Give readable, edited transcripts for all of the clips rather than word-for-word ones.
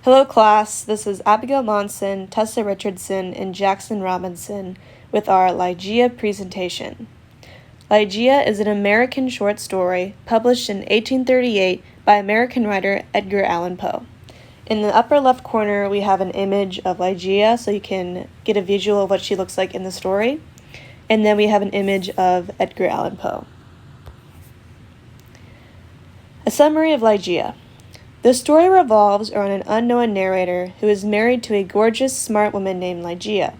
Hello class, this is Abigail Monson, Tessa Richardson, and Jackson Robinson with our Ligeia presentation. Ligeia is an American short story published in 1838 by American writer Edgar Allan Poe. In the upper left corner we have an image of Ligeia so you can get a visual of what she looks like in the story, and then we have an image of Edgar Allan Poe. A summary of Ligeia. The story revolves around an unknown narrator who is married to a gorgeous, smart woman named Ligeia.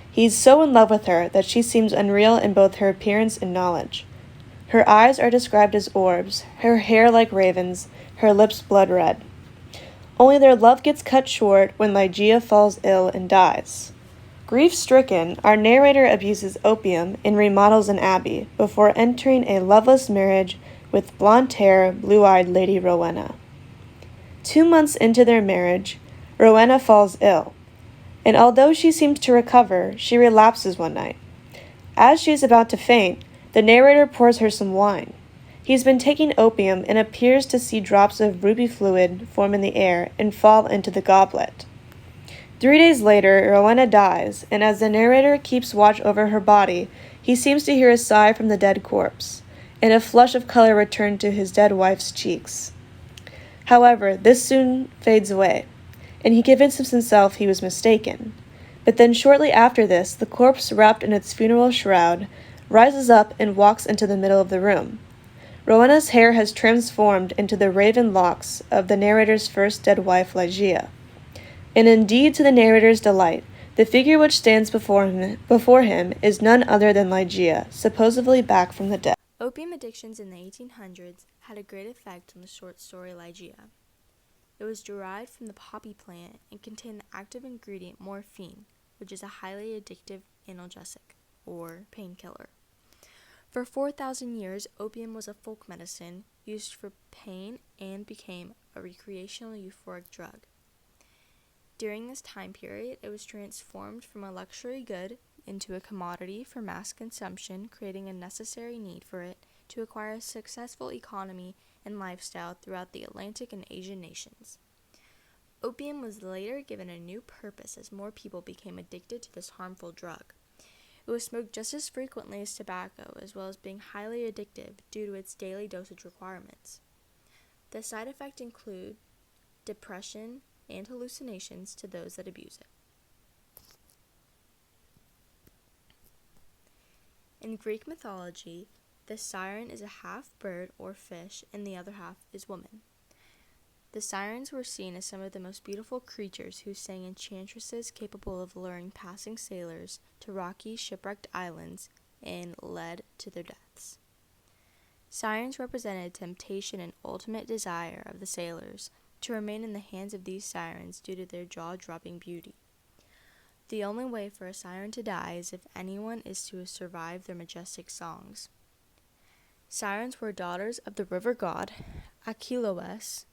He's so in love with her that she seems unreal in both her appearance and knowledge. Her eyes are described as orbs, her hair like ravens, her lips blood red. Only their love gets cut short when Ligeia falls ill and dies. Grief-stricken, our narrator abuses opium and remodels an abbey before entering a loveless marriage with blonde-hair, blue-eyed Lady Rowena. 2 months into their marriage, Rowena falls ill, and although she seems to recover, she relapses one night. As she is about to faint, the narrator pours her some wine. He's been taking opium and appears to see drops of ruby fluid form in the air and fall into the goblet. 3 days later, Rowena dies, and as the narrator keeps watch over her body, he seems to hear a sigh from the dead corpse, and a flush of color returned to his dead wife's cheeks. However, this soon fades away, and he convinces himself he was mistaken. But then shortly after this, the corpse, wrapped in its funeral shroud, rises up and walks into the middle of the room. Rowena's hair has transformed into the raven locks of the narrator's first dead wife, Ligeia. And indeed, to the narrator's delight, the figure which stands before him is none other than Ligeia, supposedly back from the dead. Opium addictions in the 1800s had a great effect on the short story Ligeia. It was derived from the poppy plant and contained the active ingredient morphine, which is a highly addictive analgesic, or painkiller. For 4,000 years, opium was a folk medicine used for pain and became a recreational euphoric drug. During this time period, it was transformed from a luxury good into a commodity for mass consumption, creating a necessary need for it to acquire a successful economy and lifestyle throughout the Atlantic and Asian nations. Opium was later given a new purpose as more people became addicted to this harmful drug. It was smoked just as frequently as tobacco, as well as being highly addictive due to its daily dosage requirements. The side effects include depression and hallucinations to those that abuse it. In Greek mythology, the siren is a half bird or fish and the other half is woman. The sirens were seen as some of the most beautiful creatures who sang enchantresses capable of luring passing sailors to rocky, shipwrecked islands and led to their deaths. Sirens represented temptation and ultimate desire of the sailors to remain in the hands of these sirens due to their jaw-dropping beauty. The only way for a siren to die is if anyone is to survive their majestic songs. Sirens were daughters of the river god Achelous,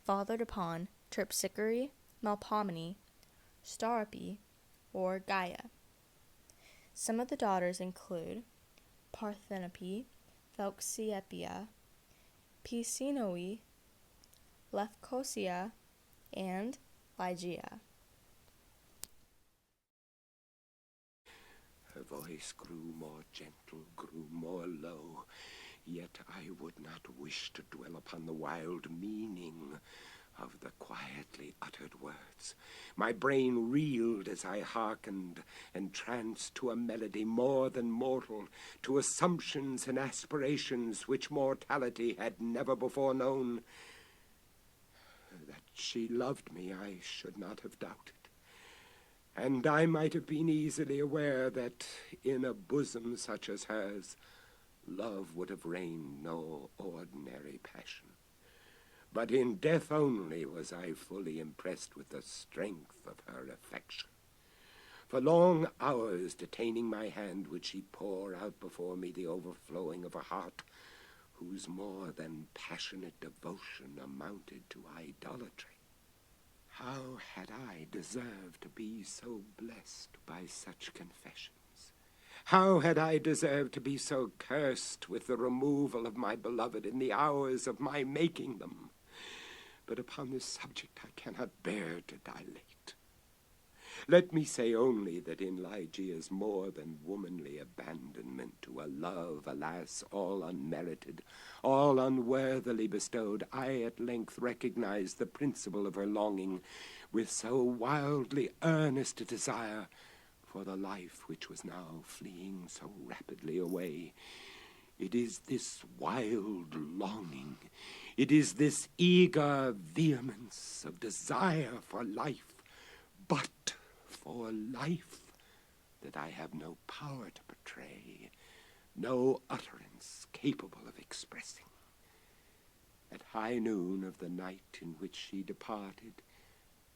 fathered upon Terpsichore, Melpomene, Starope, or Gaia. Some of the daughters include Parthenope, Thalxiepia, Pisinoe, Leucosia, and Ligeia. Her voice grew more gentle, grew more low, yet I would not wish to dwell upon the wild meaning of the quietly uttered words. My brain reeled as I hearkened, entranced to a melody more than mortal, to assumptions and aspirations which mortality had never before known. That she loved me I should not have doubted. And I might have been easily aware that in a bosom such as hers, love would have reigned no ordinary passion. But in death only was I fully impressed with the strength of her affection. For long hours detaining my hand would she pour out before me the overflowing of a heart whose more than passionate devotion amounted to idolatry. How had I deserved to be so blessed by such confessions? How had I deserved to be so cursed with the removal of my beloved in the hours of my making them? but upon this subject I cannot bear to dilate. Let me say only that in Ligeia's more than womanly abandonment to a love, alas, all unmerited, all unworthily bestowed, I at length recognize the principle of her longing with so wildly earnest a desire for the life which was now fleeing so rapidly away. It is this wild longing, it is this eager vehemence of desire for life, but for life, that I have no power to portray, no utterance capable of expressing. At high noon of the night in which she departed,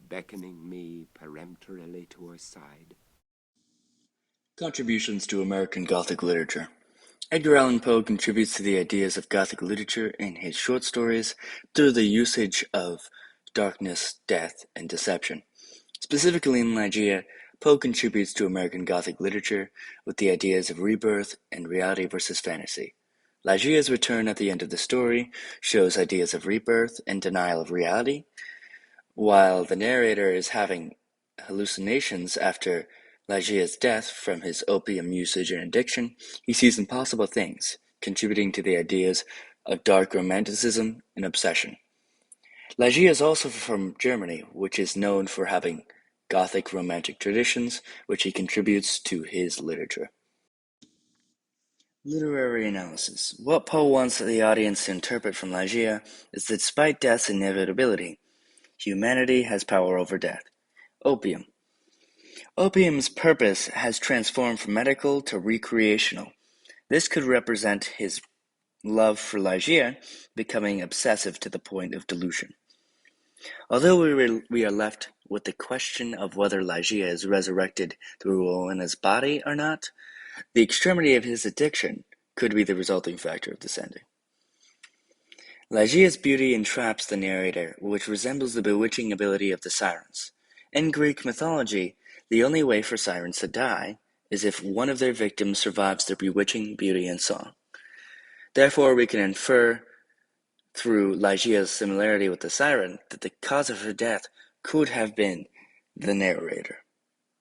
beckoning me peremptorily to her side. Contributions to American Gothic literature. Edgar Allan Poe contributes to the ideas of Gothic literature in his short stories through the usage of darkness, death, and deception. Specifically in Ligeia, Poe contributes to American Gothic literature with the ideas of rebirth and reality versus fantasy. Ligeia's return at the end of the story shows ideas of rebirth and denial of reality, while the narrator is having hallucinations after Ligeia's death from his opium usage and addiction. He sees impossible things, contributing to the ideas of dark romanticism and obsession. Ligeia is also from Germany, which is known for having Gothic romantic traditions, which he contributes to his literature. Literary analysis. What Poe wants the audience to interpret from Ligeia is that despite death's inevitability, humanity has power over death. Opium. Opium's purpose has transformed from medical to recreational. This could represent his love for Ligeia becoming obsessive to the point of delusion. Although we are left with the question of whether Ligeia is resurrected through Rowena's body or not, the extremity of his addiction could be the resulting factor of this ending. Ligeia's beauty entraps the narrator, which resembles the bewitching ability of the sirens. In Greek mythology, the only way for sirens to die is if one of their victims survives their bewitching beauty and song. Therefore, we can infer through Ligeia's similarity with the siren that the cause of her death could have been the narrator.